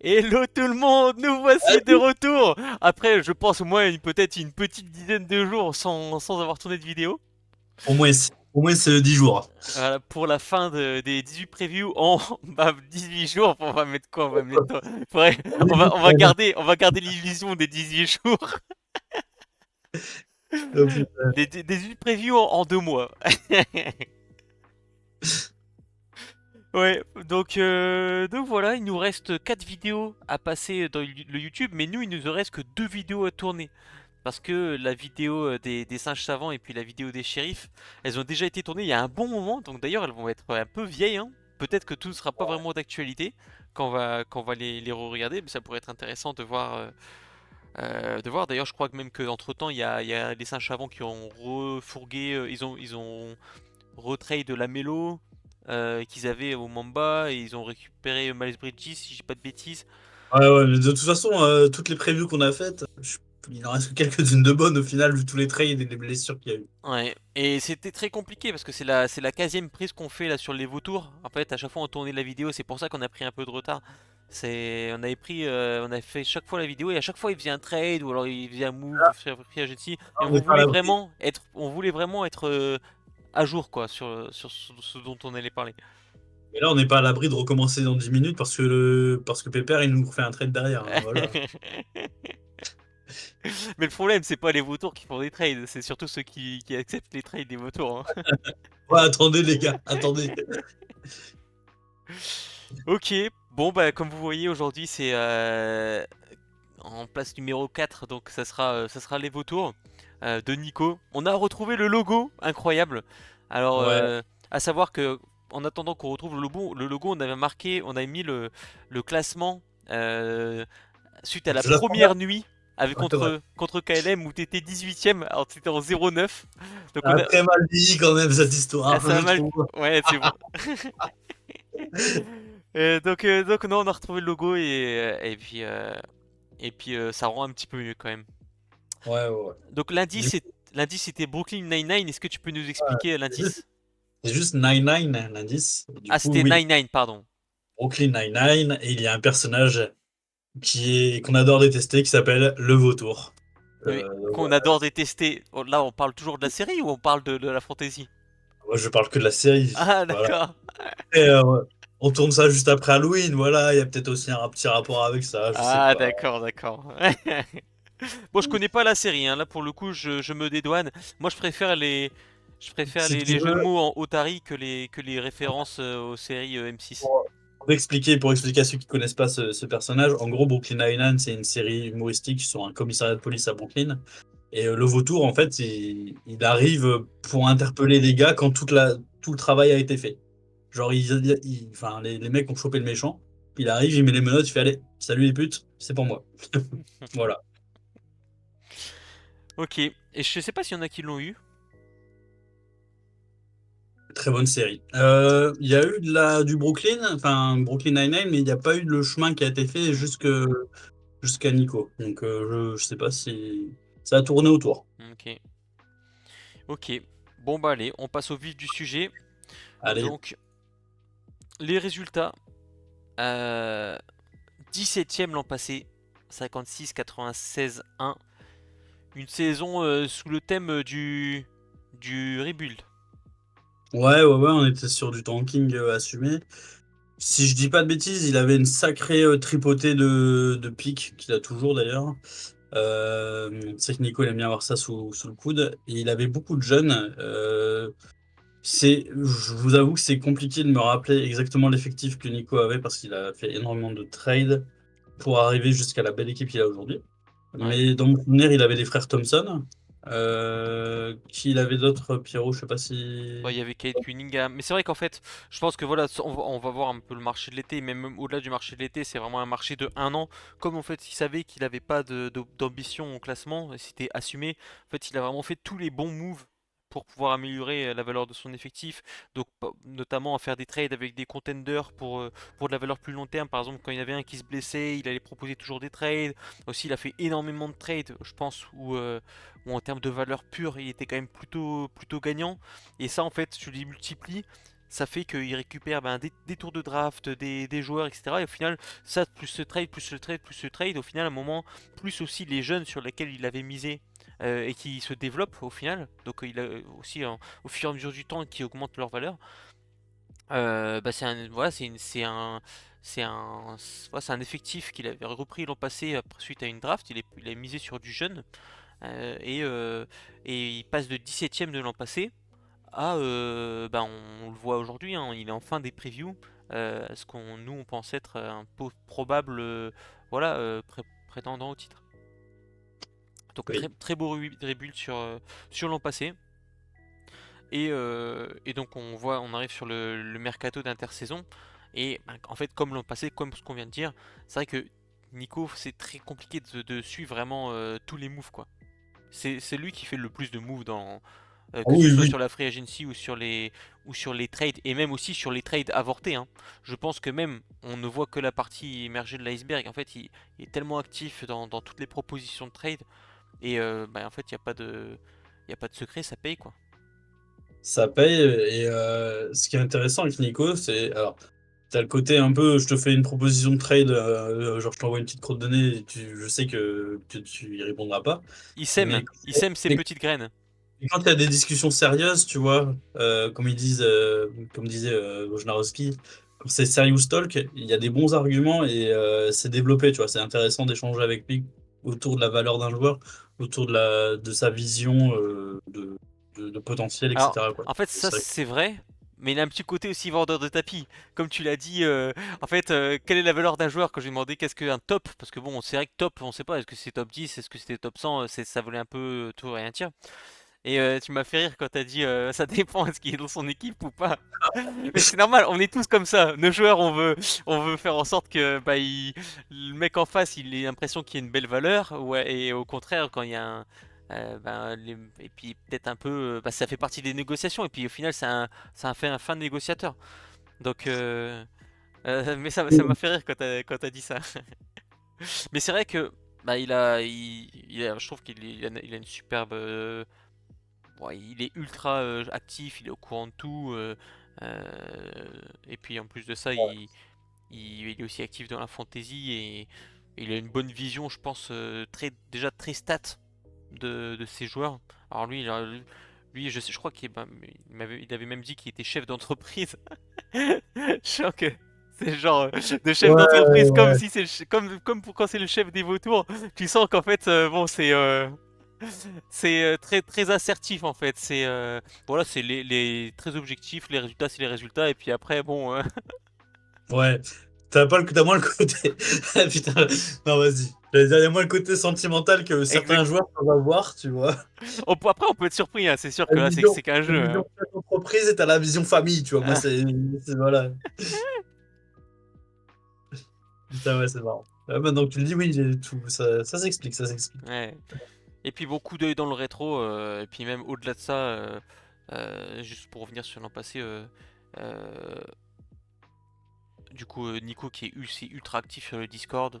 Hello tout le monde, nous voici de retour. Après, je pense au moins peut-être une petite dizaine de jours sans avoir tourné de vidéo. Au moins c'est 10 jours. Voilà, pour la fin des 18 previews en 18 jours. On va mettre quoi? On va mettre. Faudrait- On est vite, on va garder l'illusion des 18 jours. putain. Des 18 previews en 2 mois. Ouais, donc voilà, il nous reste 4 vidéos à passer dans le YouTube, mais nous, il nous en reste que 2 vidéos à tourner. Parce que la vidéo des singes savants et puis la vidéo des shérifs, elles ont déjà été tournées il y a un bon moment, donc d'ailleurs elles vont être un peu vieilles, hein. Peut-être que tout ne sera pas vraiment d'actualité quand on va les re-regarder, mais ça pourrait être intéressant de voir. De voir. D'ailleurs, je crois que même qu'entre temps, il y a les singes savants qui ont refourgué, ils ont retrade de la mélo qu'ils avaient au Mamba et ils ont récupéré Miles Bridges, si j'ai pas de bêtises. Ouais, ouais, mais de toute façon, toutes les previews qu'on a faites, il en reste que quelques-unes de bonnes au final, vu tous les trades et les blessures qu'il y a eu. Ouais, et c'était très compliqué parce que c'est la 15e prise qu'on fait là sur les vautours. En fait, à chaque fois on tournait la vidéo, c'est pour ça qu'on a pris un peu de retard. On avait pris, on avait fait chaque fois la vidéo et à chaque fois il faisait un trade ou alors il faisait un move, free agency. Et Ah, on n'est pas à l'abri. on voulait vraiment être à jour quoi sur ce dont on allait parler. Et là, on n'est pas à l'abri de recommencer dans 10 minutes parce que Pépère, il nous refait un trade derrière, hein, voilà. Mais le problème c'est pas les vautours qui font des trades, c'est surtout ceux qui acceptent les trades des vautours, hein. Ouais, attendez, les gars, attendez. Ok, bon bah comme vous voyez aujourd'hui c'est en place numéro 4, donc ça sera les vautours de Nico. On a retrouvé le logo, incroyable. Alors, Ouais, à savoir que en attendant qu'on retrouve le logo, on avait marqué, on avait mis le classement euh, suite à la je l'attends bien. première nuit avec Ouais, ouais. contre KLM où t'étais 18ème, alors t'étais en 09. Donc Ça on a a, très mal vieilli quand même, cette ah, histoire, ça je a mal, trouve. ouais c'est bon. Donc non, on a retrouvé le logo et puis ça rend un petit peu mieux quand même. Ouais, ouais, ouais. Donc Du l'indice c'était Brooklyn Nine-Nine. Est-ce que tu peux nous ouais, expliquer c'est juste, l'indice? c'est juste 9-9, hein, l'indice. Du Ah, coup, c'était oui, Nine-Nine, pardon. Brooklyn Nine-Nine, et il y a un personnage qu'on adore détester qui s'appelle le vautour. Oui, qu'on Voilà. adore détester. Oh, là, on parle toujours de la série ou on parle de la fantasy? Moi, je parle que de la série. Ah, Voilà. d'accord. Et, on tourne ça juste après Halloween. Voilà, il y a peut-être aussi un petit rapport avec ça, je sais Ah, pas. d'accord, d'accord. Bon, je connais pas la série, hein. Là, pour le coup, je me dédouane. Moi, je préfère Si tu les jeux de veux, mots en Otari que les références aux séries M6. pour expliquer à ceux qui connaissent pas ce personnage, en gros, Brooklyn Nine-Nine, c'est une série humoristique sur un commissariat de police à Brooklyn. Et le vautour, en fait, il arrive pour interpeller les gars quand tout le travail a été fait. Genre, enfin, les mecs ont chopé le méchant. Il arrive, il met les menottes, il fait allez, salut les putes, c'est pour moi. Voilà. Ok. Et je sais pas s'il y en a qui l'ont eu. Très bonne série. Il y a eu du Brooklyn, enfin Brooklyn Nine-Nine, mais il n'y a pas eu le chemin qui a été fait jusqu'à Nico. Donc je sais pas si ça a tourné autour. Ok. Ok. Bon, bah allez, on passe au vif du sujet. Allez, Donc, les résultats. Euh, 17ème l'an passé, 56-96-1. Une saison sous le thème du rebuild. ouais, ouais, ouais, on était sur du tanking assumé. Si je dis pas de bêtises, il avait une sacrée tripotée de pics, qu'il a toujours d'ailleurs. C'est que Nico il aime bien avoir ça sous le coude. Et il avait beaucoup de jeunes. Je vous avoue que c'est compliqué de me rappeler exactement l'effectif que Nico avait parce qu'il a fait énormément de trades pour arriver jusqu'à la belle équipe qu'il a aujourd'hui. Ouais. Mais dans mon souvenir, il avait les frères Thompson. Qui il avait d'autres, Pierrot, je sais pas Bah, si. il y avait Kate Cunningham. Mais c'est vrai qu'en fait, je pense que voilà, on va voir un peu le marché de l'été. Mais même au-delà du marché de l'été, c'est vraiment un marché de 1 an. Comme en fait, il savait qu'il n'avait pas d'ambition au classement, c'était assumé. En fait, il a vraiment fait tous les bons moves pour pouvoir améliorer la valeur de son effectif. Donc, notamment à faire des trades avec des contenders pour de la valeur plus long terme. Par exemple, quand il y en avait un qui se blessait, il allait proposer toujours des trades. Aussi, il a fait énormément de trades, je pense, où en termes de valeur pure, il était quand même plutôt gagnant. Et ça, en fait, tu les multiplies, ça fait qu'il récupère des tours de draft, des joueurs, etc. Et au final, ça, plus ce trade, plus ce trade, plus ce trade, au final, à un moment, plus aussi les jeunes sur lesquels il avait misé et qui se développent au final, donc il a aussi au fur et à mesure du temps qui augmente leur valeur. C'est un, voilà, c'est un effectif qu'il avait repris l'an passé suite à une draft. Il a misé sur du jeune et il passe de 17ème de l'an passé à, on le voit aujourd'hui, hein, il est en fin des previews, ce qu'on nous on pense être un probable voilà, prétendant au titre. Donc très, Oui, très beau rebuild sur l'an passé. Et donc on arrive sur le mercato d'intersaison. Et en fait, comme l'an passé, comme ce qu'on vient de dire, c'est vrai que Nico, c'est très compliqué de suivre vraiment tous les moves, quoi. C'est lui qui fait le plus de moves ah que ce oui, soit oui, sur la free agency ou sur les trades, et même aussi sur les trades avortés, hein. Je pense que même on ne voit que la partie émergée de l'iceberg. En fait, il est tellement actif dans toutes les propositions de trade. Et en fait, il y a pas de secret, ça paye, quoi. ça paye. Et ce qui est intéressant avec Nico, c'est alors t'as le côté un peu, je te fais une proposition de trade, genre je t'envoie une petite crotte de nez, et je sais que tu y répondras pas. Mais, Il sème ses mais petites graines. quand il y a des discussions sérieuses, tu vois, comme ils disent, comme disait Wojnarowski, quand c'est serious talk, il y a des bons arguments et c'est développé, tu vois, c'est intéressant d'échanger avec lui autour de la valeur d'un joueur, autour de sa vision de potentiel, Alors, etc., quoi. en fait, Et ça c'est vrai c'est vrai, mais il a un petit côté aussi vendeur de tapis. Comme tu l'as dit, en fait, quelle est la valeur d'un joueur? Quand j'ai demandé qu'est-ce qu'un top, parce que bon, c'est vrai que top, on sait pas, est-ce que c'est top 10, est-ce que c'était top 100, ça volait un peu tout et rien tiers. Et tu m'as fait rire quand t'as dit ça dépend, est-ce qu'il est dans son équipe ou pas. Mais c'est normal, on est tous comme ça. Nos joueurs, on veut faire en sorte que le mec en face, il ait l'impression qu'il y a une belle valeur. Ouais, et au contraire, quand il y a et puis peut-être un peu, ça fait partie des négociations. Et puis au final, ça fait un fin négociateur. Donc, mais ça m'a fait rire quand t'as dit ça. Mais c'est vrai que je trouve qu'il a une superbe. Bon, il est ultra actif, il est au courant de tout. Et puis en plus de ça, il est aussi actif dans la fantasy et il a une bonne vision, je pense, déjà très stat de ses joueurs. Alors lui, je crois il avait même dit qu'il était chef d'entreprise. Je sens que c'est genre de chef Ouais, d'entreprise comme ouais. si comme pour quand c'est le chef des vautours. Tu sens qu'en fait, bon, c'est très très assertif en fait. Voilà, c'est très objectif. Les résultats, c'est les résultats. Et puis après, bon, Ouais. T'as moins le côté. Ah, putain, non, vas-y. J'allais dire, il y a moins le côté sentimental que certains exact. joueurs peuvent avoir, tu vois. Après, on peut être surpris, hein. C'est sûr que là, c'est qu'un La jeu, vision hein. chef d'entreprise et t'as la vision famille, tu vois. Moi, Ah, voilà. Putain, ouais, c'est marrant. Maintenant que tu le dis, oui, tout, ça s'explique, ça s'explique. ouais. Et puis bon, coup d'œil dans le rétro. Et puis même au-delà de ça, juste pour revenir sur l'an passé, euh, du coup, Nico qui est ultra actif sur le Discord,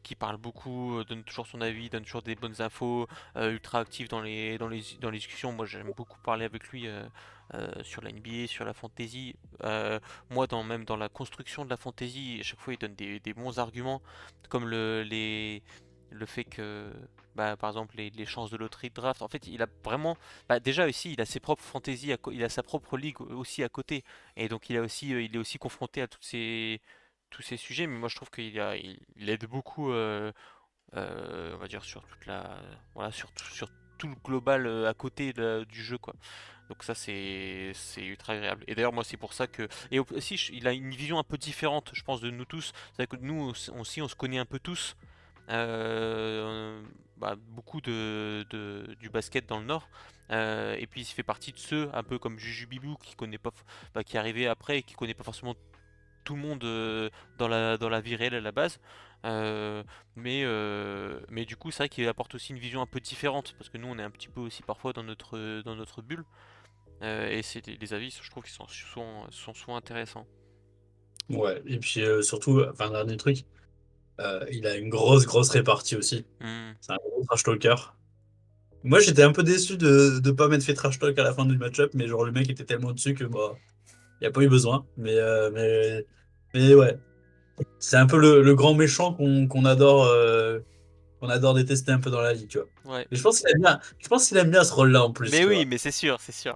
qui parle beaucoup, donne toujours son avis, donne toujours des bonnes infos, ultra actif dans les discussions. Moi, j'aime beaucoup parler avec lui sur la NBA, sur la fantasy. Moi, même dans la construction de la fantasy, à chaque fois, il donne des bons arguments, comme le fait que, par exemple, les chances de loterie de draft. En fait, il a vraiment, déjà aussi, il a ses propres fantasy, il a sa propre ligue aussi à côté. Et donc il est aussi confronté à tous ces sujets, mais moi je trouve qu'il aide beaucoup, on va dire sur voilà, sur tout le global à côté du jeu, quoi. Donc ça c'est ultra agréable. Et d'ailleurs moi c'est pour ça que et aussi il a une vision un peu différente, je pense, de nous tous. C'est que nous aussi on se connaît un peu tous. Beaucoup du basket dans le Nord. Et puis il fait partie de ceux, un peu comme Juju Bibou, qui connaît pas, qui est arrivé après et qui connaît pas forcément tout le monde dans la vie réelle à la base. Mais du coup, c'est vrai qu'il apporte aussi une vision un peu différente, parce que nous, on est un petit peu aussi parfois dans notre bulle. Et les avis, je trouve qu'ils sont souvent intéressants. Ouais, et puis surtout, enfin, dernier truc, il a une grosse répartie aussi. Hmm. C'est un gros trash talker. Moi, j'étais un peu déçu de ne pas m'être fait trash talk à la fin du match-up, mais genre, le mec était tellement dessus que, bah, il n'y a pas eu besoin. Mais ouais, c'est un peu le grand méchant qu'on adore détester un peu dans la vie, tu vois. Ouais. Mais je pense qu'il aime bien ce rôle-là en plus, Mais tu oui, vois. mais c'est sûr, c'est sûr.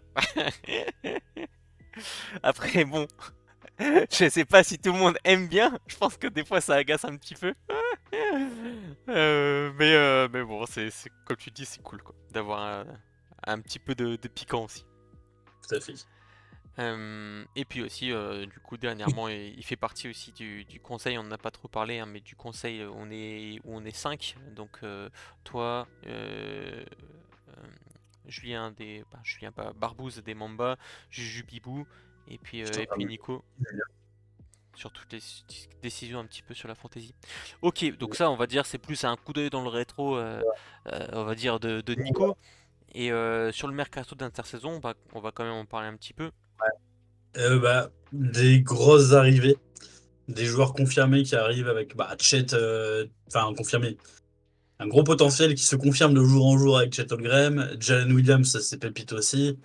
Après, bon, je sais pas si tout le monde aime bien. Je pense que des fois ça agace un petit peu. Mais bon, comme tu dis, c'est cool quoi, d'avoir un petit peu de piquant aussi. Tout à fait. Et puis aussi, du coup, dernièrement, il fait partie aussi du conseil. On n'en a pas trop parlé, hein, mais du conseil, on est 5. Donc, toi, Julien Julien pas, Barbouze des Mamba, Juju Bibou, Je et puis t'entends Nico sur toutes les décisions un petit peu sur la fantasy. Ok, donc ça, on va dire, c'est plus un coup d'œil dans le rétro, on va dire, de Nico. Et sur le mercato d'intersaison, on va quand même en parler un petit peu. Bah, des grosses arrivées, des joueurs confirmés qui arrivent avec bah, Chet, enfin confirmé, un gros potentiel qui se confirme de jour en jour avec Chet Holmgren. Jalen Williams, ça, c'est pépite aussi.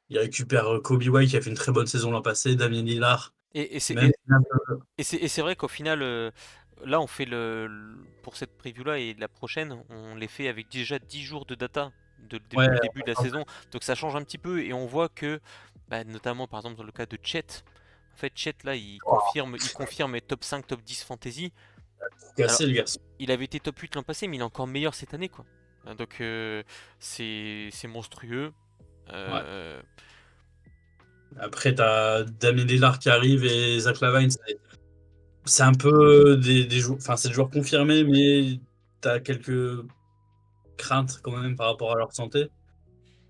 Il récupère Kobe White qui a fait une très bonne saison l'an passé, Damien Lillard, Et, et c'est même et, si un peu- et c'est vrai qu'au final, là, on fait pour cette preview-là et la prochaine, on les fait avec déjà 10 jours de data ouais, depuis le début de la saison. Donc ça change un petit peu et on voit que, bah, notamment par exemple dans le cas de Chet, en fait, Chet là, il confirme top 5, top 10 fantasy. Alors, cassé le garçon. il avait été top 8 l'an passé, mais il est encore meilleur cette année, quoi. Donc c'est monstrueux. Ouais. Euh, Après, t'as Damien Lillard qui arrive et Zach LaVine. C'est un peu des joueurs, enfin, c'est des joueurs confirmés, mais t'as quelques craintes quand même par rapport à leur santé,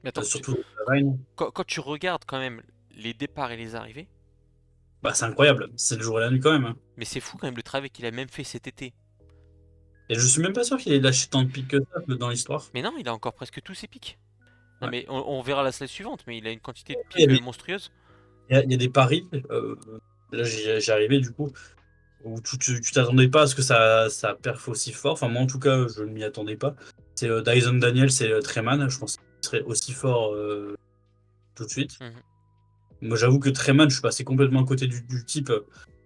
mais attends, surtout Zach LaVine. quand tu regardes quand même les départs et les arrivées, Bah, c'est incroyable, c'est le jour et la nuit quand même, hein. mais c'est fou quand même le travail qu'il a même fait cet été. Et je suis même pas sûr qu'il ait lâché tant de pics que ça dans l'histoire. Mais non, il a encore presque tous ses pics. Non, Ouais. mais on verra la slide suivante, mais il a une quantité de Il y pics avait- monstrueuse. il y a des paris, là j'y arrivé du coup, où tu t'attendais pas à ce que ça perf aussi fort. Enfin, moi en tout cas, je ne m'y attendais pas. C'est Dyson Daniels et Treman, je pense qu'il serait aussi fort tout de suite. Mhm. Moi, j'avoue que Treman, je suis passé complètement à côté du type.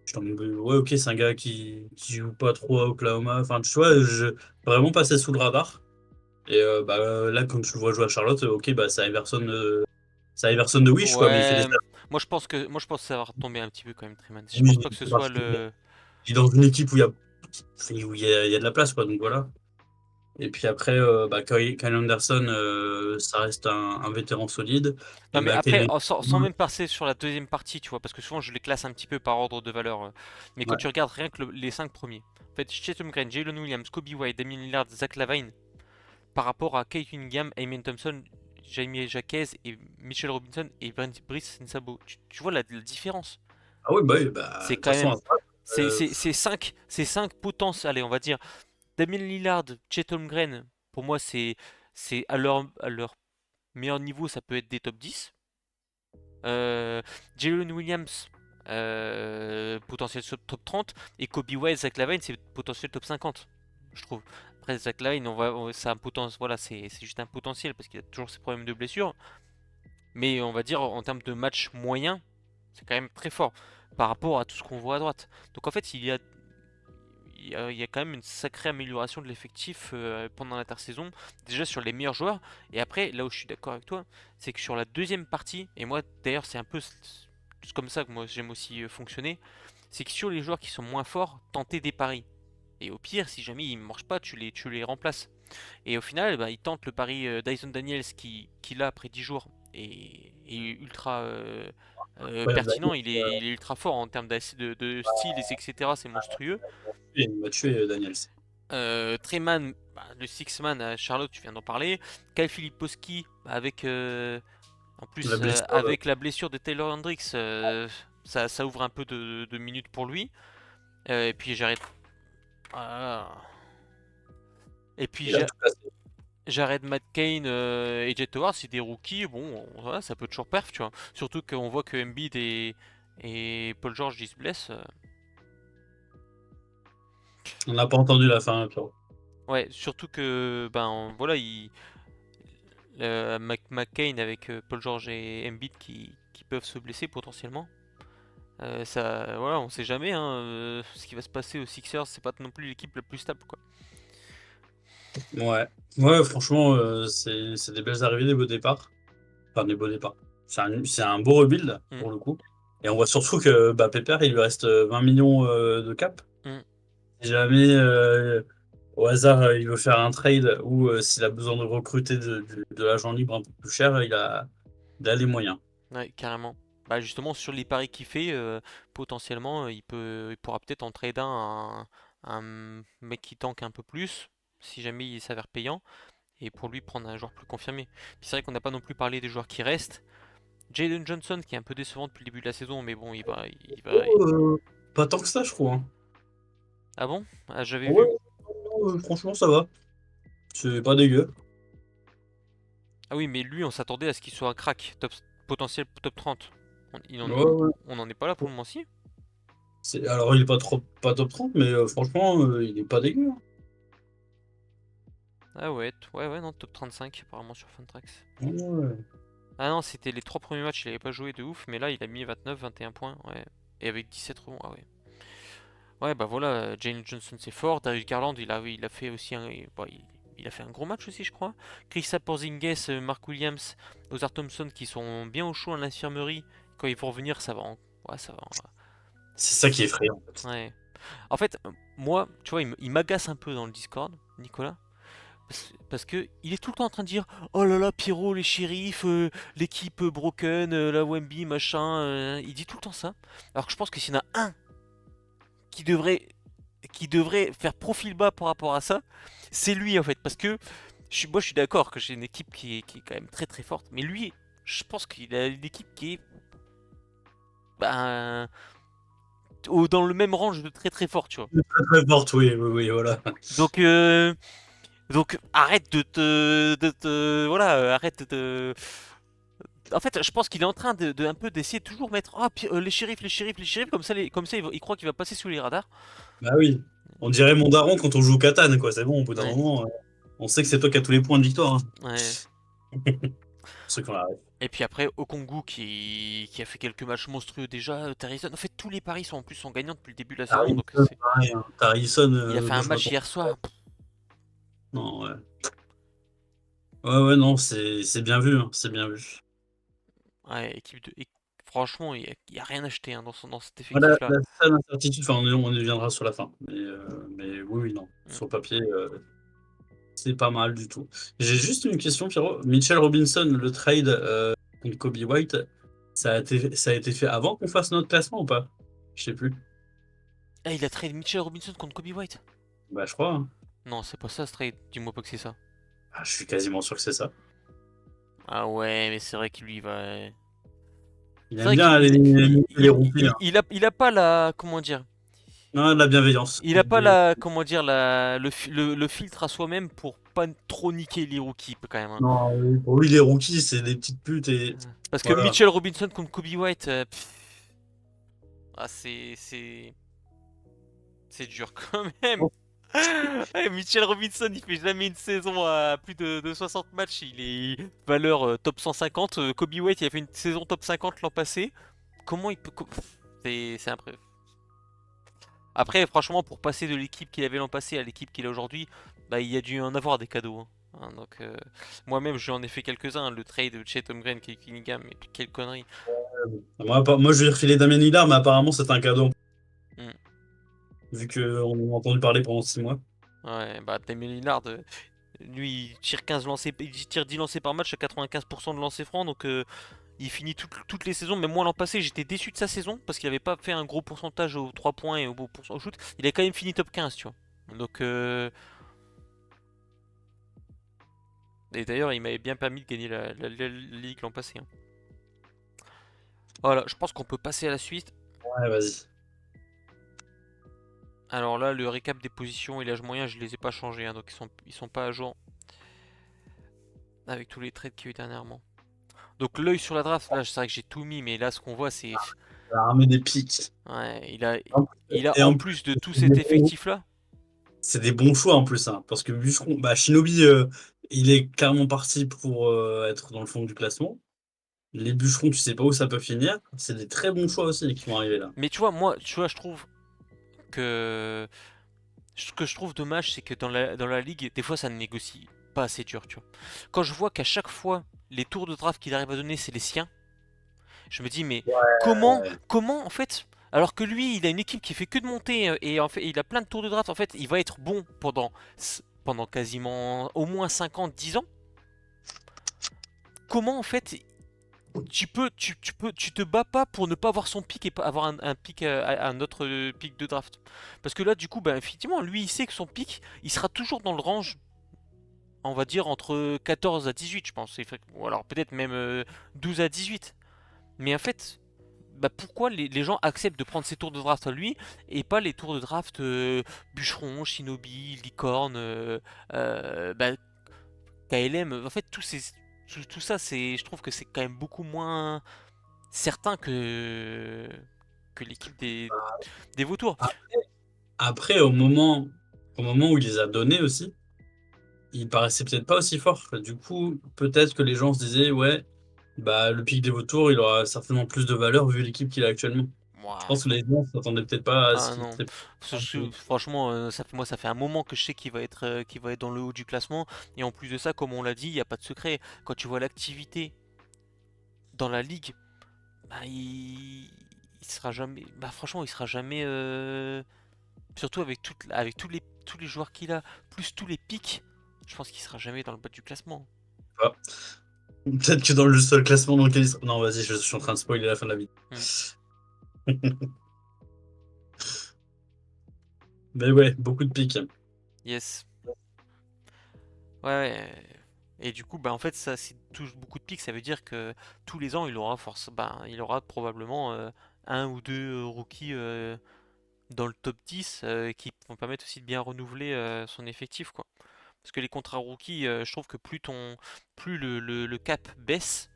Je t'en ouais, ok, c'est un gars qui joue pas trop à Oklahoma. Enfin, tu vois, je vraiment passé sous le radar. Et bah, là, quand je le vois jouer à Charlotte, ok, bah, c'est Iverson de Wish, quoi, mais il fait des Ouais, stats. moi je pense que ça va retomber un petit peu quand même, Treman. Je pense Oui, pas que ce soit parce qu'il le. est dans une équipe où il y a de la place, quoi, donc voilà. Et puis après, bah, Kyle Anderson, ça reste un vétéran solide. Non Et mais bah, après, Kyle- sans même passer sur la deuxième partie, tu vois, parce que souvent je les classe un petit peu par ordre de valeur. Mais quand ouais. tu regardes rien que les 5 premiers, en fait, Chatham Green, Jalen Williams, Kobe White, Damien Lillard, Zach LaVine, par rapport à Kate Cunningham, Amen Thompson, Jamie Jacquez et Mitchell Robinson et Brice Nsabo. Tu vois la différence? Ah oui, bah, oui, bah, de C'est toute quand façon, même. à droite, euh, C'est 5 potences. Allez, on va dire. Damien Lillard, Chet Holmgren, pour moi, c'est à leur meilleur niveau, ça peut être des top 10. Euh, Jalen Williams, potentiel top 30. Et Kobe White, Zach LaVine, c'est potentiel top 50, je trouve. Après, Zach LaVine, c'est un potentiel, voilà, c'est juste un potentiel parce qu'il a toujours ses problèmes de blessure. Mais on va dire, en termes de match moyen, c'est quand même très fort par rapport à tout ce qu'on voit à droite. Donc en fait, il y a quand même une sacrée amélioration de l'effectif pendant l'intersaison, déjà sur les meilleurs joueurs. Et après, là où je suis d'accord avec toi, c'est que sur la deuxième partie, et moi d'ailleurs c'est un peu comme ça que moi j'aime aussi fonctionner, c'est que sur les joueurs qui sont moins forts, tenter des paris. Et au pire, si jamais ils ne marchent pas, tu les remplaces. Et au final, bah, il tente le pari Dyson Daniels qui là, après 10 jours, est ultra incroyable. pertinent. Il est ultra fort en termes de style, etc. C'est monstrueux. Il m'a tué, Daniels. Treman, bah, le six-man à Charlotte, tu viens d'en parler. Kyle Filipowski, bah, avec, en La plus, blessure, avec la blessure de Taylor Hendricks, ça ouvre un peu de minutes pour lui. Et puis j'arrête. Ah. Et puis il a tout cassé. Jared McCain et Jet Howard, c'est des rookies. Bon, voilà, ça peut toujours perf, tu vois. Surtout qu'on voit que Embiid et Paul George ils se blessent. On n'a pas entendu la fin, Pierrot. Ouais, surtout que, ben voilà, McCain avec Paul George et Embiid qui peuvent se blesser potentiellement. Ça, voilà, on sait jamais hein, ce qui va se passer aux Sixers, c'est pas non plus l'équipe la plus stable quoi. Ouais. Ouais, franchement, c'est des belles arrivées, des beaux départs. Enfin, des beaux départs. C'est un beau rebuild, Mm, pour le coup. Et on voit surtout que bah, Pépère, il lui reste 20 millions de cap. mm. Si jamais, au hasard, il veut faire un trade ou s'il a besoin de recruter de l'agent libre un peu plus cher, il a les moyens. Ouais, carrément. Bah justement sur les paris qu'il fait, potentiellement il pourra peut-être en trader un mec qui tank un peu plus, si jamais il s'avère payant, et pour lui prendre un joueur plus confirmé. Puis c'est vrai qu'on n'a pas non plus parlé des joueurs qui restent. Jalen Johnson qui est un peu décevant depuis le début de la saison, mais bon Oh, pas tant que ça, je trouve, hein. Ah bon? Ah, j'avais Ouais, vu. non, franchement, ça va. C'est pas dégueu. Ah oui, mais lui on s'attendait à ce qu'il soit un crack, potentiel top 30. Ouais, ouais. On n'en est pas là pour le moment si. Alors, il est pas top 30, mais franchement, il est pas dégueu, hein. Ah ouais, ouais non, top 35 apparemment sur Fantrax. Ouais. Ah non, c'était les 3 premiers matchs, il avait pas joué de ouf, mais là il a mis 29, 21 points, ouais. Et avec 17 rebonds, ah ouais. Ouais, bah voilà, Jalen Johnson c'est fort, Darius Garland il a fait aussi un, bah, il a fait un gros match aussi je crois. Kristaps Porzingis, Mark Williams, Ozar Thompson qui sont bien au chaud à l'infirmerie. Quand ils vont revenir, ça va ouais, ça va C'est ça qui est effrayant. ouais. En fait, moi, tu vois, il m'agace un peu dans le Discord, Nicolas. Parce que il est tout le temps en train de dire oh là là Pierrot les shérifs l'équipe broken la Wemby machin il dit tout le temps ça alors que je pense que s'il y en a un qui devrait faire profil bas par rapport à ça c'est lui en fait parce que moi je suis d'accord que j'ai une équipe qui est quand même très très forte mais lui je pense qu'il a une équipe qui est ben, dans le même range de très très fort tu vois Très, très forte, oui, oui, oui, voilà. donc arrête voilà arrête de en fait, je pense qu'il est en train un peu d'essayer de toujours mettre ah, les shérifs, les shérifs, les shérifs, comme ça il croit qu'il va passer sous les radars. Bah oui. On dirait mon daron quand on joue au Catane, quoi. C'est bon, au bout d'un Ouais, moment, on sait que c'est toi qui as tous les points de victoire, hein. ouais. Pour ceux qui ont la ref. Et puis après, Okongu qui a fait quelques matchs monstrueux déjà, Harrison. En fait, tous les paris sont gagnants depuis le début de la saison, donc Harrison, pareil, hein. Harrison, il a fait moi un je match m'attends. hier soir. Non, ouais. Ouais, ouais, non, c'est bien vu, hein, c'est bien vu. Ouais, franchement, il y a rien acheté hein, dans cet Voilà, effectif-là. la seule incertitude, enfin, on y viendra sur la fin. Mais oui, oui, non. Mm. Sur le papier, c'est pas mal du tout. J'ai juste une question, Pierrot. Mitchell Robinson, le trade contre Kobe White, ça a été fait avant qu'on fasse notre classement ou pas? Je sais plus. Eh, il a trade Mitchell Robinson contre Kobe White. Bah, je crois, hein. Non, c'est pas ça ce trade. Dis-moi pas que c'est ça. Ah, je suis quasiment sûr que c'est ça. Ah ouais, mais c'est vrai qu'il lui va. Il C'est aime vrai bien qu'il les rookies, hein. il a pas la comment dire. Non, de la bienveillance. Il a pas la comment dire le filtre à soi-même pour pas trop niquer les rookies quand même, hein. Non, pour lui, les rookies, c'est des petites putes et Parce que voilà. Mitchell Robinson contre Kobe White, ah c'est dur quand même. Eh, Mitchell Robinson, il fait jamais une saison à plus de 60 matchs, il est valeur top 150. Kobe White, il a fait une saison top 50 l'an passé. Comment il peut c'est impressionnant. Après, franchement, pour passer de l'équipe qu'il avait l'an passé à l'équipe qu'il a aujourd'hui, bah, il y a dû en avoir des cadeaux, hein. Donc, moi-même, j'en ai fait quelques-uns, hein. Le trade de Chet Holmgren, Kate Cunningham, mais quelle connerie. Moi, je vais refiler Damien Lillard, mais apparemment, c'est un cadeau, Hmm. vu qu'on a entendu parler pendant 6 mois. Ouais, bah, Damien Lillard, lui, il tire 15 lancers, il tire 10 lancers par match à 95% de lancers francs, donc il finit toutes les saisons. Même moi, l'an passé, j'étais déçu de sa saison parce qu'il avait pas fait un gros pourcentage aux 3 points et au shoot. Il a quand même fini top 15, tu vois. Donc, et d'ailleurs, il m'avait bien permis de gagner la ligue l'an passé, hein. Voilà, je pense qu'on peut passer à la suite. Ouais, vas-y. Alors là, le récap des positions et l'âge moyen, je les ai pas changés, hein, donc ils sont pas à jour avec tous les trades qu'il y a eu dernièrement. Donc l'œil sur la draft, là, c'est vrai que j'ai tout mis, mais là, ce qu'on voit, c'est... On a ramené des pics. Ouais, il a Et en en plus, plus de tout c'est cet des bons effectif-là. c'est des bons choix en plus, hein, parce que Bûcheron, bah, Shinobi, il est clairement parti pour être dans le fond du classement. Les bûcherons, tu sais pas où ça peut finir. C'est des très bons choix aussi qui vont arriver là. Mais tu vois, moi, tu vois, je trouve que ce que je trouve dommage, c'est que dans la ligue, des fois, ça ne négocie pas assez dur, tu vois. Quand je vois qu'à chaque fois, les tours de draft qu'il arrive à donner, c'est les siens, je me dis, mais Ouais. comment, en fait, alors que lui, il a une équipe qui fait que de monter et en fait, il a plein de tours de draft, en fait, il va être bon pendant quasiment au moins 50, 10 ans. Comment, en fait, tu te bats pas pour ne pas avoir son pic et pas avoir un pic, un autre pic de draft. Parce que là, du coup, bah, effectivement, lui, il sait que son pic, il sera toujours dans le range, on va dire, entre 14 à 18, je pense. Ou alors peut-être même 12 à 18. Mais en fait, bah, pourquoi les gens acceptent de prendre ces tours de draft à lui et pas les tours de draft Bûcheron, Shinobi, Licorne, bah, KLM. En fait, tout ça, je trouve que c'est quand même beaucoup moins certain que l'équipe des vautours. Après, au moment où il les a donnés aussi, il paraissait peut-être pas aussi fort. Du coup, peut-être que les gens se disaient, ouais, bah, le pic des vautours, il aura certainement plus de valeur vu l'équipe qu'il a actuellement. Je Moi, pense que les gens s'attendaient peut-être pas à ce ah qu'il non. très. Franchement, moi, ça fait un moment que je sais qu'il va être dans le haut du classement. Et en plus de ça, comme on l'a dit, il n'y a pas de secret. Quand tu vois l'activité dans la ligue, bah, il sera jamais. Bah, franchement, il sera jamais. Surtout avec tous les joueurs qu'il a, plus tous les pics, je pense qu'il sera jamais dans le bas du classement. Pas. Peut-être que dans le seul classement dans lequel il sera. Non, vas-y, je suis en train de spoiler la fin de la vie. Hmm. Mais ouais, beaucoup de pics. Yes. Ouais, ouais. Et du coup, bah, en fait, ça, s'il touche beaucoup de pics, ça veut dire que tous les ans, il aura probablement un ou deux rookies dans le top 10 qui vont permettre aussi de bien renouveler son effectif, quoi. Parce que les contrats rookies, je trouve que plus le cap baisse,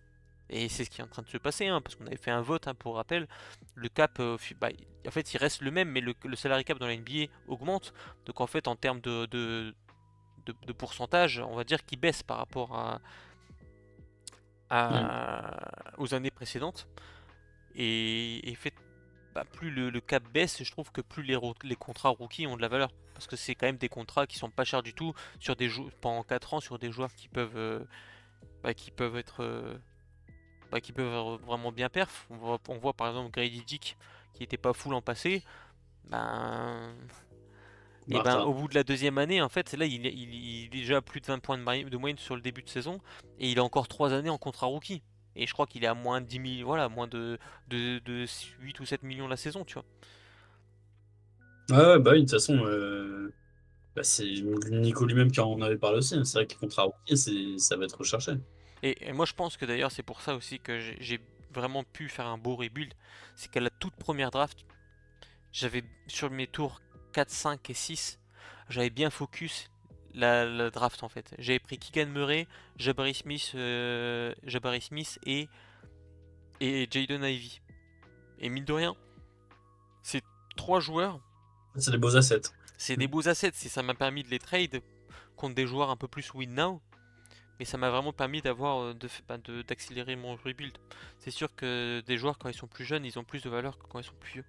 et c'est ce qui est en train de se passer, hein, parce qu'on avait fait un vote, hein, pour rappel, le cap, en fait, il reste le même, mais le salary cap dans la NBA augmente. Donc en fait, en termes de pourcentage, on va dire qu'il baisse par rapport Hmm. aux années précédentes. Et fait, bah, plus le cap baisse, je trouve que plus les contrats rookies ont de la valeur. Parce que c'est quand même des contrats qui sont pas chers du tout sur pendant 4 ans sur des joueurs qui peuvent être qui peuvent vraiment bien perf. On voit par exemple Grady Dick qui était pas fou l'an passé. Ben, et ben Martha. au bout de la deuxième année, en fait, là il est déjà à plus de 20 points de moyenne sur le début de saison et il a encore 3 années en contrat rookie. Et je crois qu'il est à moins de 10 millions, voilà, moins de 8 ou 7 millions la saison, tu vois. Ouais, ouais, bah oui, de toute façon, bah, c'est Nico lui-même qui en avait parlé aussi, hein. C'est vrai que les contrats rookies, ça va être recherché. Et moi je pense que d'ailleurs c'est pour ça aussi que j'ai vraiment pu faire un beau rebuild. C'est qu'à la toute première draft, j'avais sur mes tours 4, 5 et 6, j'avais bien focus la draft en fait. J'avais pris Keegan Murray, Jabari Smith et Jaden Ivey. Et mine de rien, ces trois joueurs, C'est des beaux assets. c'est des beaux assets. Ça m'a permis de les trade contre des joueurs un peu plus win now. Mais ça m'a vraiment permis d'accélérer mon rebuild. C'est sûr que des joueurs quand ils sont plus jeunes, ils ont plus de valeur que quand ils sont plus vieux.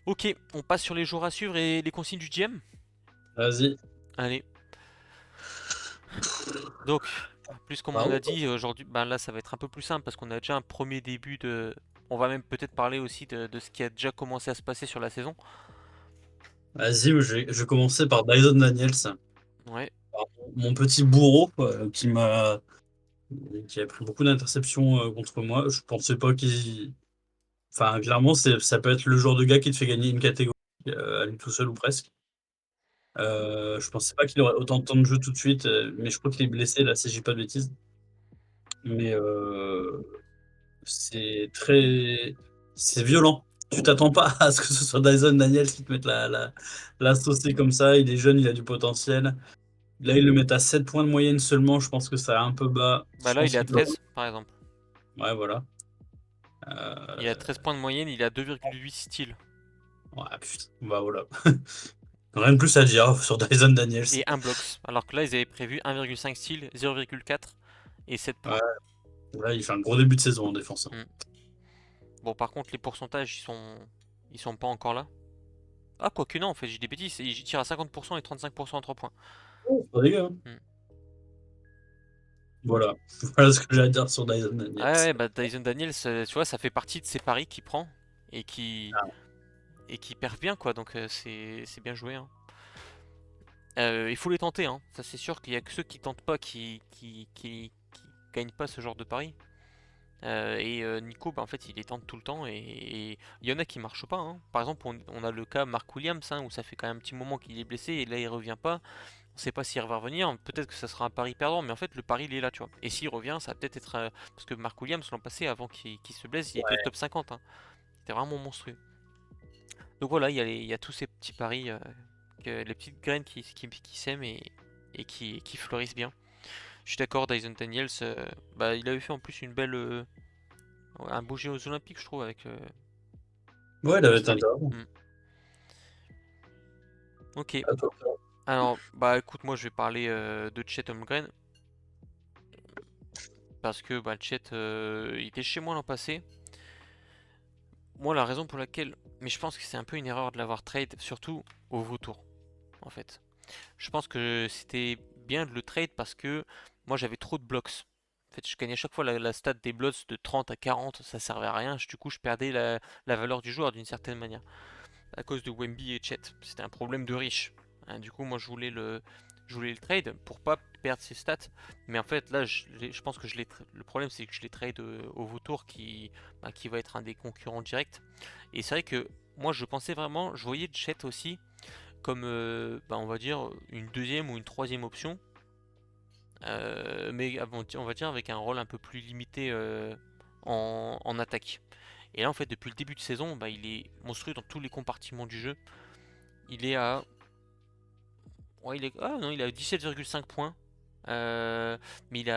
Ok, on passe sur les joueurs à suivre et les consignes du GM. Vas-y. Allez, donc, plus comme on a Pardon. dit aujourd'hui, ben là ça va être un peu plus simple parce qu'on a déjà un premier début de. On va même peut-être parler aussi de ce qui a déjà commencé à se passer sur la saison. Vas-y, je vais commencer par Dyson Daniels, Ouais, mon petit bourreau, qui a pris beaucoup d'interceptions contre moi. Je pensais pas qu'il. Enfin, clairement, ça peut être le genre de gars qui te fait gagner une catégorie à lui tout seul ou presque. Je pensais pas qu'il aurait autant de temps de jeu tout de suite, mais je crois qu'il est blessé là, si je dis pas de bêtises. Mais c'est très, c'est violent. Tu t'attends pas à ce que ce soit Dyson Daniels qui te mette la saucée comme ça. Il est jeune, il a du potentiel. Là, ils le mettent à 7 points de moyenne seulement. Je pense que ça a un peu bas. bah Je là il pense est à qu'il peut. 13 par exemple. Ouais, voilà. Il a Euh, 13 points de moyenne, il a 2,8 steals. Ouais, putain. Bah voilà. Rien de plus à dire sur Dyson Daniels. et 1 blocks. Alors que là, ils avaient prévu 1,5 steal, 0,4 et 7 Ouais, points. là, il fait un gros début de saison en défense, hein. Hmm. Bon, par contre, les pourcentages, ils sont pas encore là. Ah, quoique non, en fait, j'ai des bêtises. Il tire à 50% et 35% à 3 points. Oh, c'est pas dégueu, hein. Hmm. Voilà. Voilà ce que j'ai à dire sur Dyson Ouais, Daniels. ouais, bah Dyson Daniels, tu vois, ça fait partie de ces paris qu'il prend et qui, Ah, et qui perd bien, quoi. Donc, c'est bien joué, hein. Il faut les tenter, hein. Ça, c'est sûr qu'il y a que ceux qui tentent pas qui gagnent pas ce genre de paris. Nico, bah, en fait, il les tente tout le temps et il y en a qui marchent pas, hein. Par exemple, on a le cas Mark Williams, hein, où ça fait quand même un petit moment qu'il est blessé et là il revient pas. On sait pas s'il va revenir. Peut-être que ça sera un pari perdant, mais en fait, le pari il est là, tu vois. Et s'il revient, ça va peut-être être. Parce que Mark Williams, l'an passé, avant qu'il se blesse, il était au ouais. top 50, hein. C'était vraiment monstrueux. Donc voilà, il y a tous ces petits paris, les petites graines qui sèment et qui fleurissent bien. Je suis d'accord, Dyson Daniels, bah, il avait fait en plus une belle. Ouais, un beau jeu aux Olympiques, je trouve, Ouais, il en avait été Australie. intéressant. Hmm. Ok. À toi. Alors, bah écoute, moi je vais parler de Chet Holmgren. Parce que bah, Chet, il était chez moi l'an passé. Moi, la raison pour laquelle. Mais je pense que c'est un peu une erreur de l'avoir trade, surtout au vautour, en fait. Je pense que c'était bien de le trade parce que moi j'avais trop de blocks. En fait, je gagnais à chaque fois la stat des blocks de 30 à 40, ça servait à rien. Du coup, je perdais la valeur du joueur d'une certaine manière. À cause de Wemby et Chet. C'était un problème de riche. Hein, du coup, moi, je voulais le trade pour pas perdre ses stats. Mais en fait, là, je pense que le problème, c'est que je les trade au vautour bah, qui va être un des concurrents directs. Et c'est vrai que moi, je pensais vraiment, je voyais Chet aussi comme, bah, on va dire, une deuxième ou une troisième option. Mais on va dire avec un rôle un peu plus limité en attaque. Et là, en fait, depuis le début de saison, bah, il est monstrueux dans tous les compartiments du jeu. Il est à. Ouais, ah non, il a 17,5 points. Euh, mais il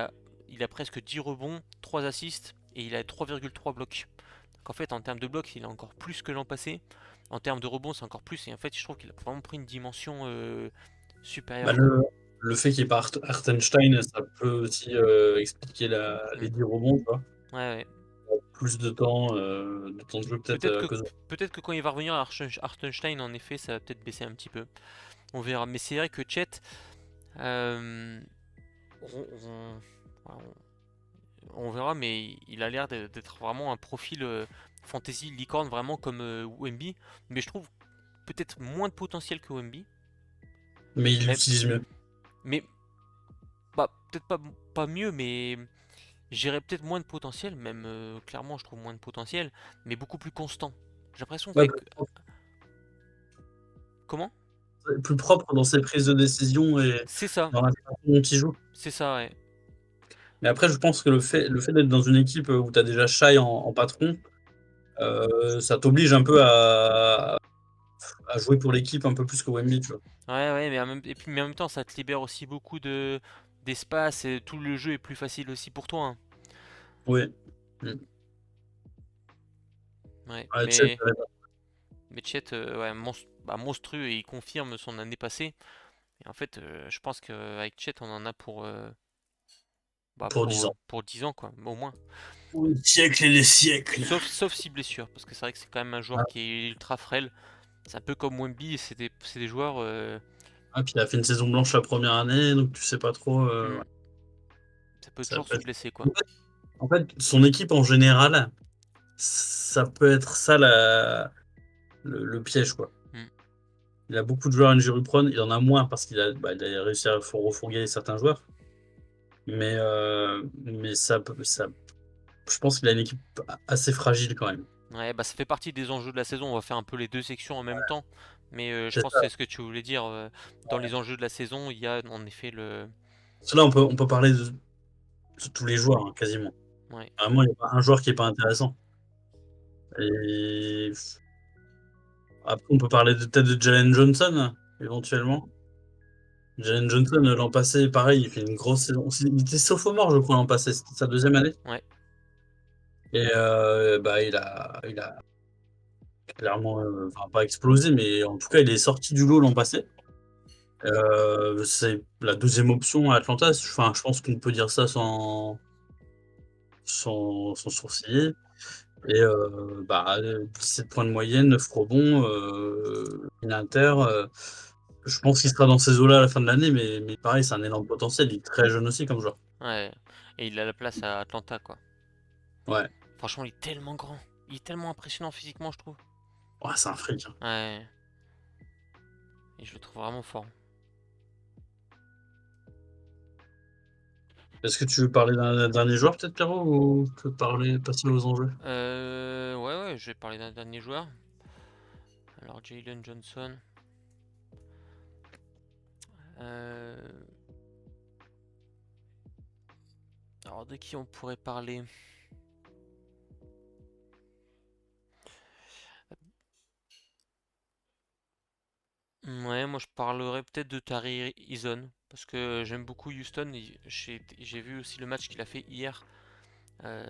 a presque 10 rebonds, 3 assists et il a 3,3 blocs. Donc en fait, en termes de blocs, il a encore plus que l'an passé. En termes de rebonds, c'est encore plus. Et en fait, je trouve qu'il a vraiment pris une dimension Bah, supérieure, quoi. le fait qu'il n'y ait pas Hartenstein, ça peut aussi expliquer Mm. les 10 rebonds, tu vois. Ouais, ouais. Plus de temps de jeu, peut-être Peut-être à que, cause de... peut-être que quand il va revenir à Hartenstein, en effet, ça va peut-être baisser un petit peu. On verra. Mais c'est vrai que Chet, euh, on, on- voilà, on verra, mais il a l'air d'être vraiment un profil fantasy licorne, vraiment comme Wemby. Mais je trouve peut-être moins de potentiel que Wemby. Mais il Même, l'utilise mieux. mais bah, peut-être pas mieux, mais j'irais peut-être moins de potentiel. Même clairement, je trouve moins de potentiel, mais beaucoup plus constant. J'ai l'impression Ouais, qu'avec. Comment? plus propre dans ses prises de décision et C'est ça, dans la façon dont il joue. c'est ça, ouais. Mais après, je pense que le fait d'être dans une équipe où tu as déjà Shai en patron, ça t'oblige un peu à jouer pour l'équipe un peu plus que Wemby, tu vois. Ouais, ouais, mais en même temps, ça te libère aussi beaucoup d'espace et tout le jeu est plus facile aussi pour toi, hein. Ouais. Mm. Ouais, Ouais, Chet, mais Chet, ouais, bah, monstrueux et il confirme son année passée. Et en fait, je pense qu'avec Chet, on en a pour 10 ans. pour 10 ans, quoi, au moins. Pour des siècles et des siècles. Sauf si blessure, parce que c'est vrai que c'est quand même un joueur qui est ultra frêle. C'est un peu comme Wemby, c'est des joueurs. Ah, puis il a fait une saison blanche la première année, donc tu sais pas trop. Hmm, Ouais, ça peut ça toujours peut se être- blesser, quoi. En fait, son équipe en général, ça peut être ça le piège, quoi. Hmm. Il a beaucoup de joueurs injury prone, il en a moins parce il a réussi à refourguer certains joueurs. Mais je pense qu'il a une équipe assez fragile quand même. Ouais, bah ça fait partie des enjeux de la saison. On va faire un peu les deux sections en même temps. Mais je C'est pense que ça. c'est ce que tu voulais dire. Dans les enjeux de la saison, il y a en effet le. Parce que là, on peut parler de tous les joueurs, hein, quasiment. Ouais. Vraiment, il n'y a pas un joueur qui n'est pas intéressant. Et après, on peut parler peut-être de Jalen Johnson, éventuellement. Jalen Johnson, l'an passé, pareil, il fait une grosse saison. Il était sophomore, je crois, l'an passé. C'était sa deuxième année. Ouais. Et bah, clairement, enfin, pas explosé, mais en tout cas, il est sorti du lot l'an passé. C'est la deuxième option à Atlanta. Enfin, je pense qu'on peut dire ça sans sourciller. Et bah, 17 points de moyenne, 9 rebonds, une inter. Je pense qu'il sera dans ces eaux-là à la fin de l'année, mais pareil, c'est un énorme potentiel. Il est très jeune aussi comme joueur. Ouais. Et il a la place à Atlanta, quoi. Ouais, Franchement, il est tellement grand. Il est tellement impressionnant physiquement, je trouve. ouais, c'est un freak, hein. Ouais. Et je le trouve vraiment fort. Est-ce que tu veux parler d'un dernier joueur peut-être, Pierrot, ou passer aux enjeux? Ouais, ouais, je vais parler d'un dernier joueur. Alors, Jalen Johnson. Euh, Alors, de qui on pourrait parler? Ouais, moi je parlerais peut-être de Tari Eason. Parce que j'aime beaucoup Houston. J'ai vu aussi le match qu'il a fait hier.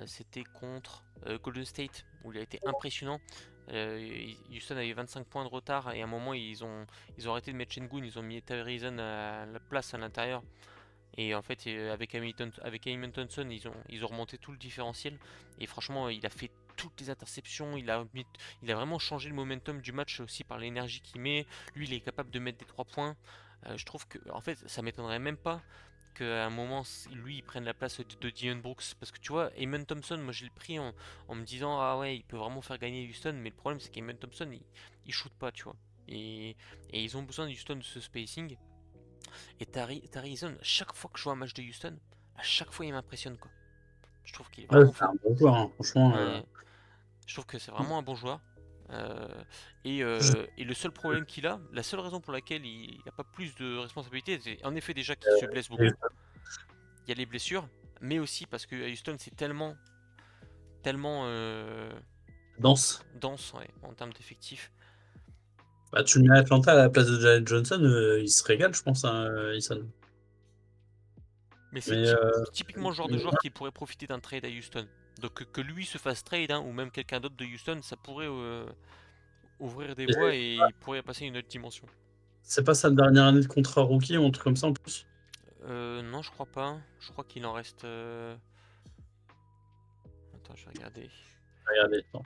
C'était contre Golden State, où il a été impressionnant. Houston avait 25 points de retard et à un moment ils ont arrêté de mettre Şengün, ils ont mis Tari Eason à la place à l'intérieur. Et en fait, avec Amen Thompson, ils ont remonté tout le différentiel. Et franchement, il a fait toutes les interceptions. Il a vraiment changé le momentum du match aussi par l'énergie qu'il met. Lui, il est capable de mettre des 3 points. Je trouve que, en fait, ça m'étonnerait même pas qu'à un moment, lui, il prenne la place de De'Aaron Brooks. Parce que tu vois, Amen Thompson, moi, je l'ai pris en me disant, ah ouais, il peut vraiment faire gagner Houston. Mais le problème, c'est qu'Amen Thompson, il shoot pas, tu vois. Et ils ont besoin de Houston de ce spacing. Et Tari Eason, chaque fois que je vois un match de Houston, à chaque fois il m'impressionne quoi. Je trouve qu'il est Ouais, vraiment c'est un fort. bon joueur, hein, franchement. Ouais, je trouve que c'est vraiment un bon joueur. Euh, Je- et le seul problème qu'il a, la seule raison pour laquelle il n'a pas plus de responsabilités, c'est en effet déjà qu'il se blesse beaucoup. Il y a les blessures, mais aussi parce que à Houston c'est tellement Danse. dense ouais, en termes d'effectifs. Bah, tu le mets à Atlanta à la place de Jalen Johnson, il se régale, je pense, hein, Eason. Mais c'est Mais typiquement le genre de joueur qui pourrait profiter d'un trade à Houston. Donc que lui se fasse trade hein, ou même quelqu'un d'autre de Houston, ça pourrait ouvrir des voies et- et il pourrait passer à une autre dimension. c'est pas sa dernière année de contrat rookie ou un truc comme ça en plus? Non, je crois pas. Je crois qu'il en reste. Attends, je vais regarder. Regardez, attends.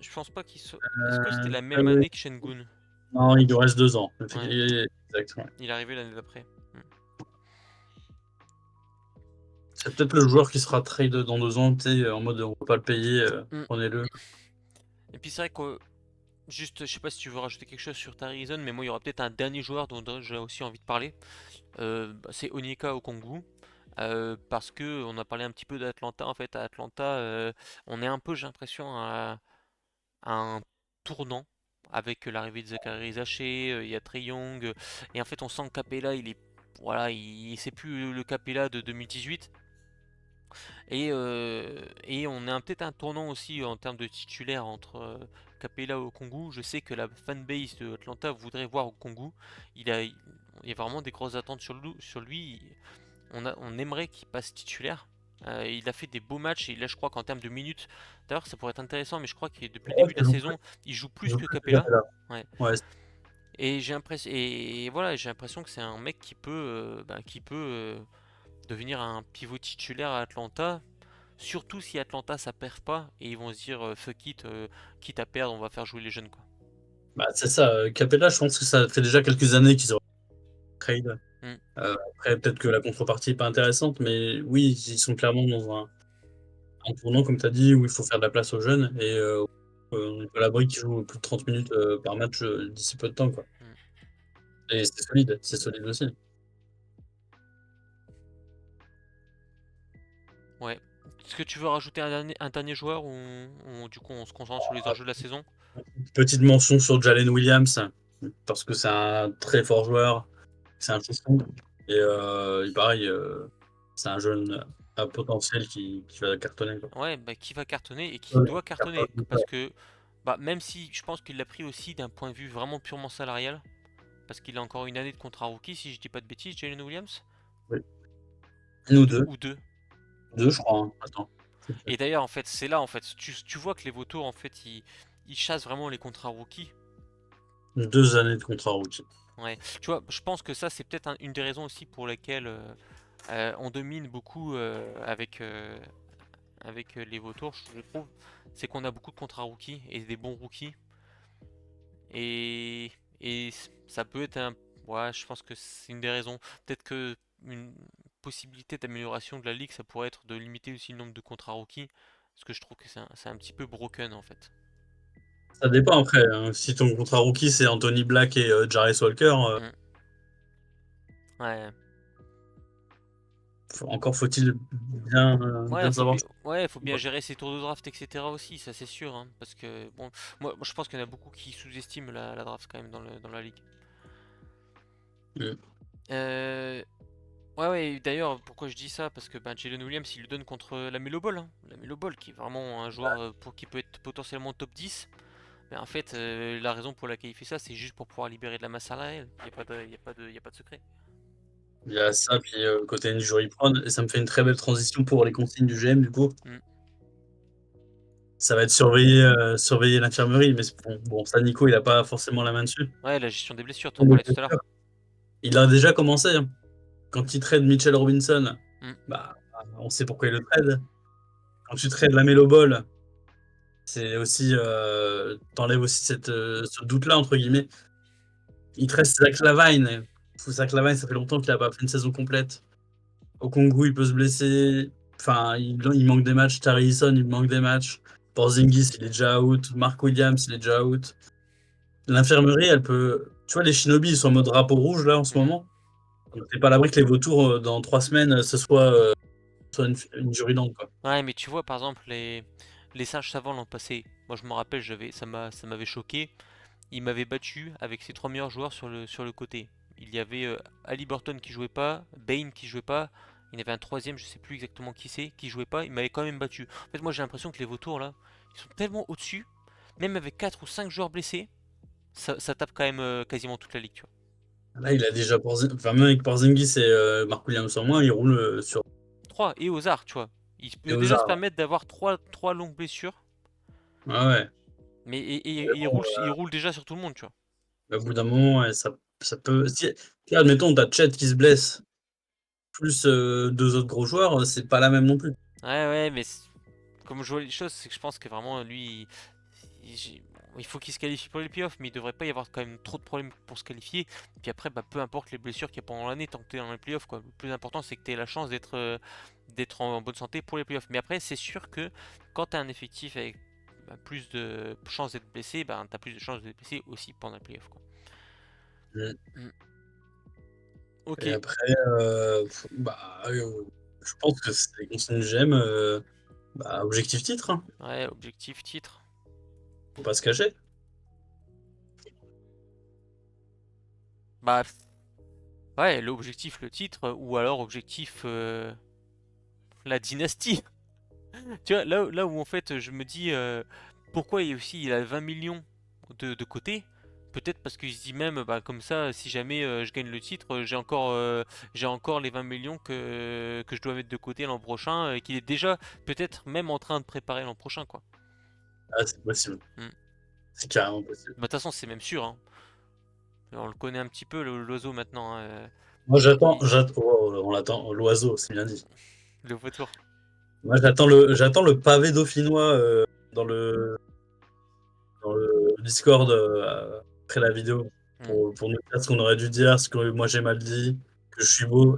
Je pense pas qu'il soit. Est-ce que c'était la Ah même oui. année que Şengün? Non, il lui reste 2 ans. Ouais, Exactement. il est arrivé l'année d'après. Hmm. C'est peut-être le joueur qui sera trade dans 2 ans, tu sais, en mode on va pas le payer, Hmm. prenez-le. Et puis c'est vrai que juste, je sais pas si tu veux rajouter quelque chose sur Tari Eason, mais moi il y aura peut-être un dernier joueur dont j'ai aussi envie de parler. C'est Onyeka Okongwu. Parce que on a parlé un petit peu d'Atlanta. En fait, à Atlanta, on est un peu, j'ai l'impression, à un tournant avec l'arrivée de Zachary Zaché, il y a Trey Young, et en fait on sent que Capella il est voilà, c'est plus le Capella de 2018 et on est peut-être un tournant aussi en termes de titulaire entre Capella et Okongwu. Je sais que la fanbase de Atlanta voudrait voir Okongwu. Il y a vraiment des grosses attentes sur lui. On aimerait qu'il passe titulaire. Il a fait des beaux matchs et là je crois qu'en termes de minutes, d'ailleurs ça pourrait être intéressant, mais je crois que depuis le Ouais, début de la saison, il joue il plus joue que plus que Capella. Capella. Ouais. Ouais, Et voilà, j'ai l'impression que c'est un mec qui peut devenir un pivot titulaire à Atlanta. Surtout si Atlanta ça perd pas et ils vont se dire fuck it, quitte à perdre, on va faire jouer les jeunes quoi. bah, c'est ça, Capella, je pense que ça fait déjà quelques années qu'ils auraient trade. Mm. Après, peut-être que la contrepartie est pas intéressante, mais oui, ils sont clairement dans un tournant, comme tu as dit, où il faut faire de la place aux jeunes et on est pas à l'abri qu'ils jouent plus de 30 minutes par match d'ici peu de temps, quoi. Mm. Et c'est solide aussi. Ouais. Est-ce que tu veux rajouter un dernier joueur ou du coup on se concentre sur les enjeux de la saison? Petite mention sur Jalen Williams, parce que c'est un très fort joueur, c'est un fou. Et pareil, c'est un jeune à potentiel qui va cartonner, quoi. Ouais, bah, qui va cartonner et qui Ouais, doit cartonner. Parce que, bah, même si je pense qu'il l'a pris aussi d'un point de vue vraiment purement salarial, parce qu'il a encore une année de contrat rookie, si je dis pas de bêtises, Jalen Williams, oui. Nous deux, ou deux. deux, je crois, hein. Attends. Et d'ailleurs, en fait, c'est là, en fait, tu vois que les vautours, en fait, ils chassent vraiment les contrats rookies. 2 années de contrat rookie. Ouais, tu vois, je pense que ça c'est peut-être une des raisons aussi pour lesquelles on domine beaucoup avec les vautours, je trouve. C'est qu'on a beaucoup de contrats rookies et des bons rookies. Et, et ça peut être un. Ouais, je pense que c'est une des raisons. Peut-être que une possibilité d'amélioration de la ligue, ça pourrait être de limiter aussi le nombre de contrats rookies. Parce que je trouve que c'est un petit peu broken en fait. Ça dépend après, hein. Si ton contrat rookie c'est Anthony Black et Jarvis Walker, Mm. Ouais. encore faut-il bien, Ouais, bien savoir. faut bien gérer ses tours de draft, etc. aussi, ça c'est sûr. Hein, parce que, bon, moi je pense qu'il y en a beaucoup qui sous-estiment la draft quand même dans la ligue. Mm. Euh, Ouais, ouais, d'ailleurs, pourquoi je dis ça? Parce que ben, Jalen Williams, il le donne contre la Melo Ball. Hein. La Melo Ball, qui est vraiment un joueur qui peut être potentiellement top 10. Mais en fait, la raison pour laquelle il fait ça, c'est juste pour pouvoir libérer de la masse salariale. Il n'y a pas de, y a pas de secret. Il y a ça, puis côté injury prone, et ça me fait une très belle transition pour les consignes du GM du coup. Mm. Ça va être surveiller l'infirmerie, mais bon, ça Nico il a pas forcément la main dessus. Ouais, la gestion des blessures, t'en Bon, parlais tout à l'heure. il a déjà commencé, hein. Quand il trade Mitchell Robinson, Mm. bah, on sait pourquoi il le trade. Quand tu trades la Melo Ball, c'est aussi, t'enlèves aussi ce doute-là, entre guillemets. Il te reste Zach LaVine. Zach LaVine, ça fait longtemps qu'il a pas fait une saison complète. Okongwu, il peut se blesser. Enfin, il manque des matchs. Tari Eason, il manque des matchs. Porzingis, il est déjà out. Mark Williams, il est déjà out. L'infirmerie, elle peut. Tu vois, les Shinobi, ils sont en mode drapeau rouge là en ce Mhm. moment. Donc, c'est pas à l'abri que les vautours, dans 3 semaines, soit une jury d'angle, quoi. Ouais, mais tu vois, par exemple, les sages savants l'an passé. Moi, je me rappelle, ça m'avait choqué. Il m'avait battu avec ses trois meilleurs joueurs sur le côté. Il y avait Ali Burton qui jouait pas, Bane qui jouait pas, il y en avait un troisième, je sais plus exactement qui c'est, qui jouait pas, il m'avait quand même battu. En fait, moi j'ai l'impression que les vautours là, ils sont tellement au-dessus, même avec 4 ou 5 joueurs blessés, ça tape quand même quasiment toute la ligue, tu vois. Là, il a déjà enfin, même avec Porzingis et Mark Williams en moins, il roule sur 3 et aux arts, tu vois. Il les peut déjà se Ozarks. permettre d'avoir trois longues blessures, Ouais, ouais. mais Mais bon, il roule déjà sur tout le monde, tu vois. au bout d'un moment, ouais, ça peut. Si, admettons, t'as Chet qui se blesse, plus 2 autres gros joueurs, c'est pas la même non plus. Ouais, ouais, mais comme je vois les choses, c'est que je pense que vraiment, lui, il faut qu'il se qualifie pour les playoffs, mais il devrait pas y avoir quand même trop de problèmes pour se qualifier. Puis après, bah, peu importe les blessures qu'il y a pendant l'année, tant que tu es dans les playoffs, quoi. Le plus important, c'est que tu aies la chance d'être en bonne santé pour les playoffs. Mais après, c'est sûr que quand tu as un effectif avec bah, plus de chances d'être blessé, bah, tu as plus de chances d'être blessé aussi pendant les playoffs, quoi. Mm. Mm. Ok, Et après, bah, je pense que c'est les consignes que j'aime. Bah, objectif titre, hein. ouais, objectif, titre. Faut pas se cacher. Bah, ouais, l'objectif, le titre, ou alors objectif, la dynastie. Tu vois, là où en fait je me dis pourquoi il a 20 millions de côté. Peut-être parce qu'il se dit même, bah, comme ça, si jamais je gagne le titre, j'ai encore les 20 millions que je dois mettre de côté l'an prochain, et qu'il est déjà peut-être même en train de préparer l'an prochain, quoi. Ah, c'est possible. Hmm. C'est carrément possible. Bah, de toute façon, c'est même sûr, hein. On le connaît un petit peu, l'oiseau maintenant, hein. Moi, Il- oh, on l'attend, l'oiseau, c'est bien dit. le vautour. Moi, j'attends le pavé dauphinois dans le Discord après la vidéo Hmm. pour nous dire ce qu'on aurait dû dire, ce que moi j'ai mal dit, que je suis beau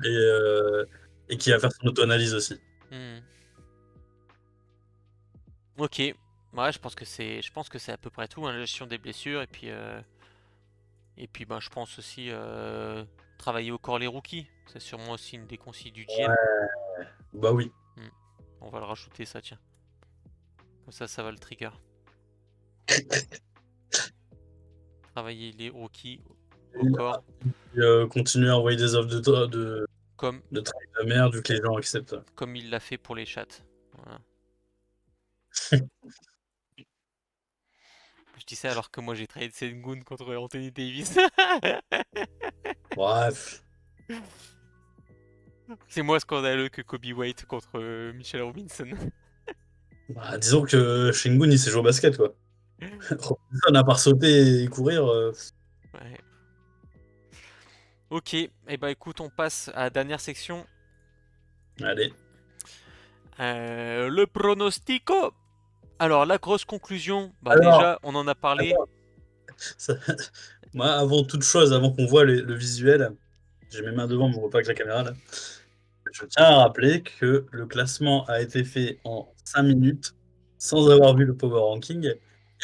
et qui va faire son auto-analyse aussi. Hmm. Ok. Ouais, je pense que c'est à peu près tout, hein, la gestion des blessures, et puis ben, je pense aussi travailler au corps les rookies. C'est sûrement aussi une des consignes du GM. Ouais, bah oui. Hmm. On va le rajouter ça, tiens. Comme ça va le trigger. Travailler les rookies au corps Et, continuer à envoyer des offres comme, de travail de merde vu que les gens acceptent. comme il l'a fait pour les chats. Voilà. Je dis ça alors que moi j'ai trade Sengun contre Anthony Davis. Bref. C'est moins scandaleux que Kobe White contre Michelle Robinson. Bah, disons que Shingun il sait jouer au basket quoi. On a part sauter et courir. Ouais. Ok, et bah écoute, on passe à la dernière section. Allez. Le pronostico. Alors, la grosse conclusion, bah Alors, déjà, on en a parlé. attends, ça- moi, avant toute chose, avant qu'on voit le visuel, j'ai mes mains devant, mais on voit pas que la caméra là. Je tiens à rappeler que le classement a été fait en 5 minutes sans avoir vu le power ranking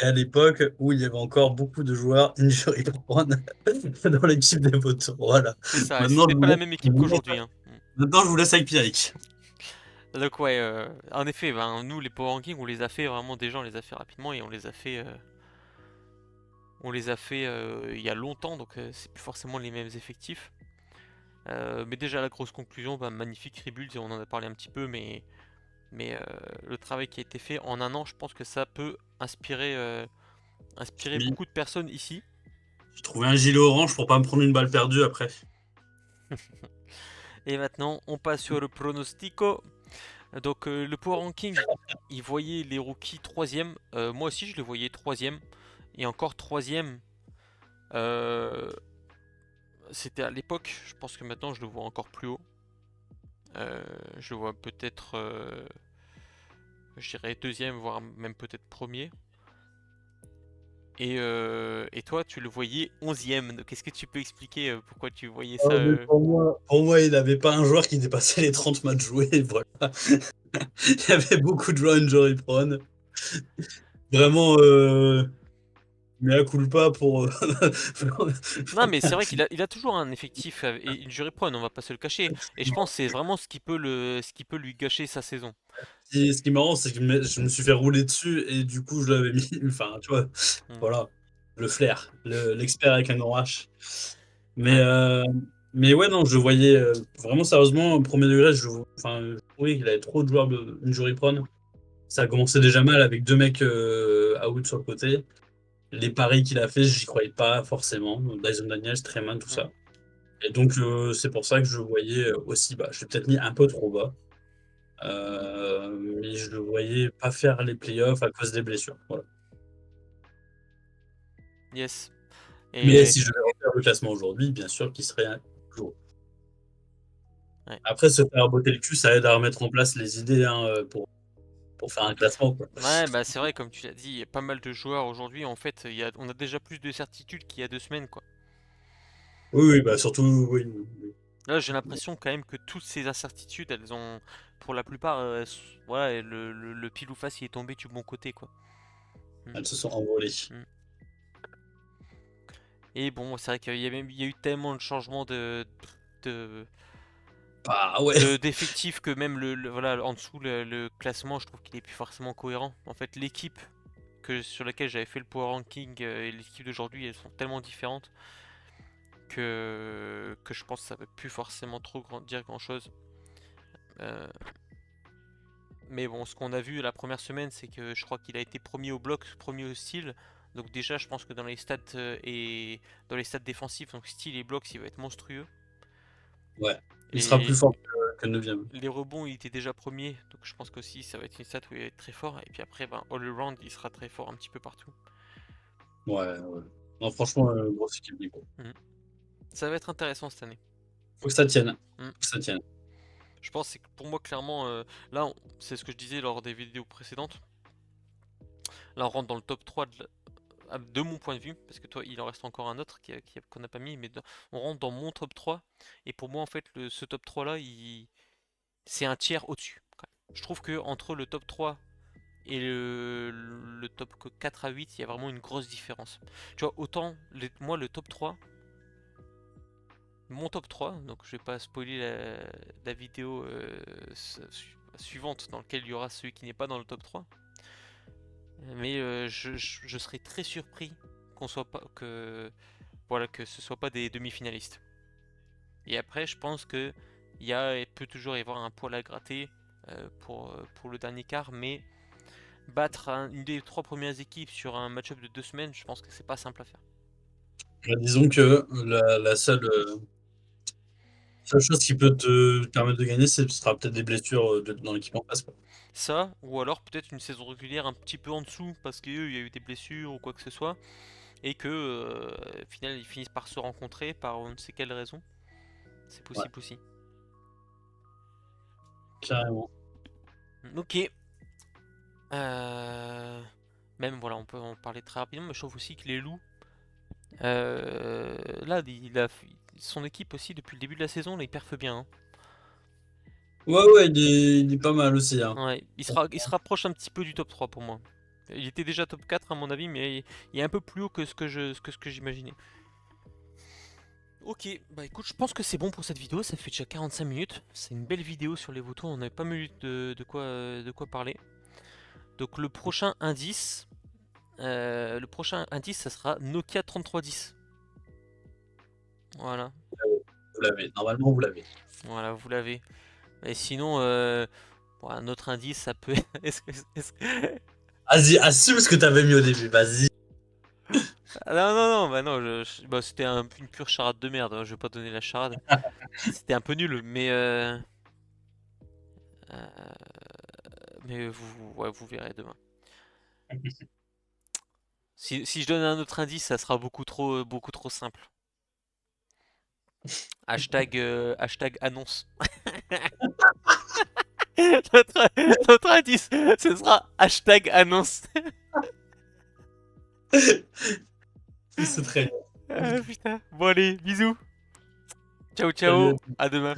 et à l'époque où il y avait encore beaucoup de joueurs injury prone dans l'équipe des vautours. Voilà. C'est ça, et Maintenant, c'était pas la même équipe qu'aujourd'hui, hein. maintenant, je vous laisse avec Pierrick. Donc ouais, en effet, ben, nous les power rankings, on les a fait vraiment déjà, on les a fait rapidement et on les a fait il y a longtemps, donc c'est plus forcément les mêmes effectifs. Mais déjà la grosse conclusion, bah, magnifique rebuild, et on en a parlé un petit peu, mais le travail qui a été fait en un an, je pense que ça peut inspirer Oui, beaucoup de personnes ici. j'ai trouvé un gilet orange pour pas me prendre une balle perdue après. Et maintenant, on passe sur le pronostico. Donc le power ranking, il voyait les rookies troisième. Moi aussi, je les voyais troisième. Et encore troisième. euh, C'était à l'époque. Je pense que maintenant, je le vois encore plus haut. Je le vois peut-être, je dirais deuxième, voire même peut-être premier. Et toi, tu le voyais onzième. Donc, est-ce que tu peux expliquer pourquoi tu voyais ça Mais pour moi, il n'avait pas un joueur qui dépassait les 30 matchs joués. Voilà. Il y avait beaucoup de joueurs injury prone. Vraiment, mea culpa pour. Non, mais c'est vrai qu'il a toujours un effectif et une jury prone, on va pas se le cacher. Et je pense que c'est vraiment ce qui peut lui gâcher sa saison. Ce qui est marrant, c'est que je me suis fait rouler dessus et du coup, je l'avais mis. Enfin, tu vois, Mm. voilà. Le flair, l'expert avec un grand H. Mais, Ouais. euh, mais ouais, non, je le voyais vraiment sérieusement, au premier degré, enfin, je trouvais qu'il avait trop de joueurs de injury prone. Ça a commencé déjà mal avec deux mecs out sur le côté. Les paris qu'il a fait, j'y croyais pas forcément. Dyson Daniels, Treman, tout Mm. ça. Et donc, c'est pour ça que je le voyais aussi bas. Je l'ai peut-être mis un peu trop bas. Mais je le voyais pas faire les playoffs à cause des blessures. Voilà. Yes. Mais Et si je devais refaire le classement aujourd'hui, bien sûr qu'il serait un jour. ouais. Après, se faire botter le cul, ça aide à remettre en place les idées hein, pour faire un classement, quoi. Ouais, bah c'est vrai, comme tu l'as dit, il y a pas mal de joueurs aujourd'hui. En fait, on a déjà plus de certitude qu'il y a 2 semaines, quoi. Oui, oui, bah surtout, oui. Là, j'ai l'impression quand même que toutes ces incertitudes, elles ont, pour la plupart, ouais, le pile ou face il est tombé du bon côté, quoi. Mm. Elles se sont envolées. Mm. Et bon, c'est vrai qu'il y a eu tellement de changements de, Bah ouais. d'effectifs que même voilà, en dessous, le classement, je trouve qu'il est plus forcément cohérent. En fait, l'équipe sur laquelle j'avais fait le power ranking et l'équipe d'aujourd'hui, elles sont tellement différentes que je pense que ça ne veut plus forcément trop dire grand chose. Euh, mais bon, ce qu'on a vu la première semaine, c'est que je crois qu'il a été premier au bloc, premier au style. Donc déjà, je pense que dans les stats et dans les stats défensifs, donc style et blocs, il va être monstrueux. Ouais. Il sera plus Et fort que le 9e. les rebonds, il était déjà premier, donc je pense qu'aussi ça va être une stat où il va être très fort. Et puis après, ben, all around, il sera très fort un petit peu partout. Ouais, ouais. Non, franchement, grosse équipe, Nico. Mhm. Ça va être intéressant cette année. Faut que ça tienne. Mhm. Faut que ça tienne. Je pense que pour moi, clairement, là, c'est ce que je disais lors des vidéos précédentes. Là, on rentre dans le top 3 de mon point de vue, parce que toi, il en reste encore un autre qu'on n'a pas mis, mais on rentre dans mon top 3. Et pour moi, en fait, ce top 3 là, c'est un tiers au-dessus. Je trouve que entre le top 3 et le top 4 à 8, il y a vraiment une grosse différence. Tu vois, autant, moi, le top 3, mon top 3, donc je vais pas spoiler la vidéo suivante dans laquelle il y aura celui qui n'est pas dans le top 3, mais je serais très surpris qu'on soit pas que voilà que ce soit pas des demi-finalistes. Et après, je pense que il peut toujours y avoir un poil à gratter pour le dernier quart, mais battre une des 3 premières équipes sur un match-up de 2 semaines, je pense que c'est pas simple à faire. Disons que la seule chose qui peut te permettre de gagner, ce sera peut-être des blessures dans l'équipe en face, quoi. Ça, ou alors peut-être une saison régulière un petit peu en dessous parce qu'il y a eu des blessures ou quoi que ce soit, et que au final ils finissent par se rencontrer par on ne sait quelle raison. C'est Ouais, possible aussi. carrément. Ok. Euh, Même voilà, on peut en parler très rapidement, mais je trouve aussi que les loups, là, son équipe aussi depuis le début de la saison, là, il perfe bien, hein. Ouais, ouais, il est pas mal aussi, hein. Ouais, il se rapproche un petit peu du top 3 pour moi. Il était déjà top 4 à mon avis, mais il est un peu plus haut que ce que j'imaginais. Ok, bah écoute, je pense que c'est bon pour cette vidéo, ça fait déjà 45 minutes. C'est une belle vidéo sur les vautours, on n'avait pas eu de quoi parler. Donc le prochain indice, ça sera Nokia 3310. Voilà, Vous l'avez, normalement, vous l'avez. voilà, vous l'avez. Et sinon, bon, un autre indice, ça peut. Vas-y, assume ce que t'avais mis au début, vas-y. Ah non, non, non, bah non, bah, c'était une pure charade de merde, hein, je vais pas donner la charade. C'était un peu nul, euh, mais ouais, vous verrez demain. Si je donne un autre indice, ça sera beaucoup trop simple. Hashtag annonce. Notre, notre indice, ce sera hashtag annonce. C'est très bien. Ah, putain. Bon allez, bisous. Ciao Salut. ciao, à demain.